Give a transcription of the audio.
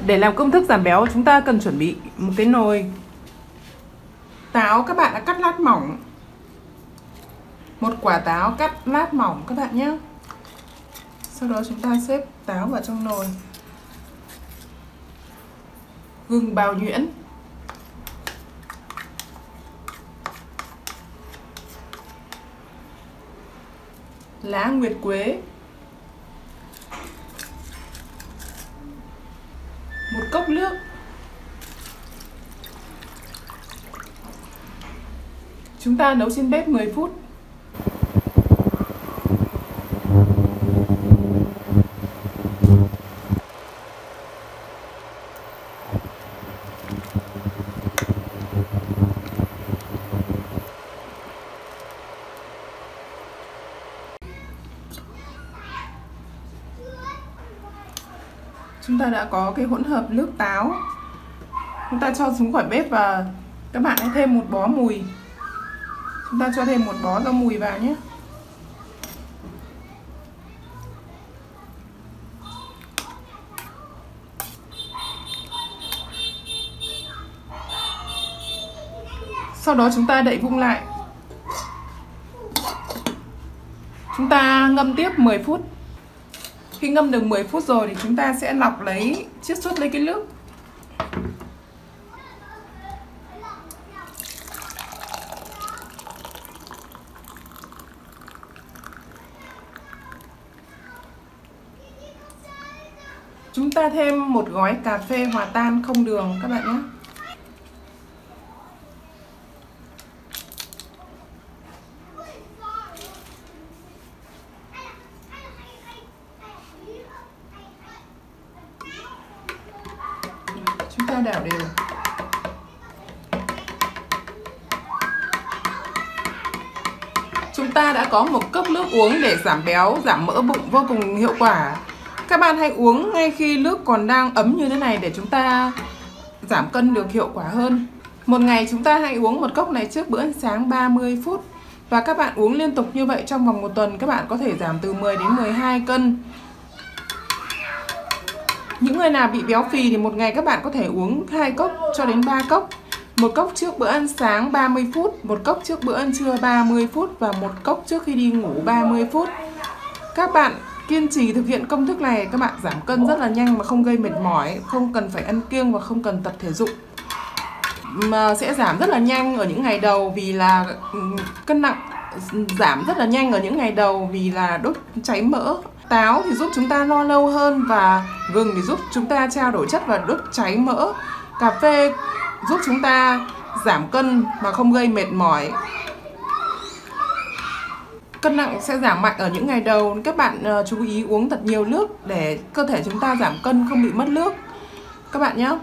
Để làm công thức giảm béo chúng ta cần chuẩn bị một cái nồi. Táo các bạn đã cắt lát mỏng. Một quả táo cắt lát mỏng các bạn nhé. Sau đó chúng ta xếp táo vào trong nồi. Gừng bào nhuyễn, lá nguyệt quế, một cốc nước, chúng ta nấu trên bếp 10 phút. Chúng ta đã có cái hỗn hợp nước táo. Chúng ta cho xuống khỏi bếp và các bạn hãy thêm một bó mùi. Chúng ta cho thêm một bó rau mùi vào nhé. Sau đó chúng ta đậy vung lại. Chúng ta ngâm tiếp 10 phút. Khi ngâm được 10 phút rồi thì chúng ta sẽ lọc lấy, chiết xuất lấy cái nước. Chúng ta thêm một gói cà phê hòa tan không đường các bạn nhé. Chúng ta đảo đều. Chúng ta đã có một cốc nước uống để giảm béo, giảm mỡ bụng vô cùng hiệu quả. Các bạn hãy uống ngay khi nước còn đang ấm như thế này để chúng ta giảm cân được hiệu quả hơn. Một ngày chúng ta hãy uống một cốc này trước bữa ăn sáng 30 phút. Và các bạn uống liên tục như vậy trong vòng một tuần, các bạn có thể giảm từ 10 đến 12 cân. Những người nào bị béo phì thì một ngày các bạn có thể uống 2 cốc cho đến 3 cốc. Một cốc trước bữa ăn sáng 30 phút, một cốc trước bữa ăn trưa 30 phút và một cốc trước khi đi ngủ 30 phút. Các bạn kiên trì thực hiện công thức này, các bạn giảm cân rất là nhanh mà không gây mệt mỏi, không cần phải ăn kiêng và không cần tập thể dục. Mà sẽ giảm rất là nhanh ở những ngày đầu vì là cân nặng giảm rất là nhanh ở những ngày đầu vì là đốt cháy mỡ. Táo thì giúp chúng ta no lâu hơn và gừng thì giúp chúng ta trao đổi chất và đốt cháy mỡ. Cà phê giúp chúng ta giảm cân mà không gây mệt mỏi. Cân nặng sẽ giảm mạnh ở những ngày đầu. Các bạn chú ý uống thật nhiều nước để cơ thể chúng ta giảm cân, không bị mất nước các bạn nhé.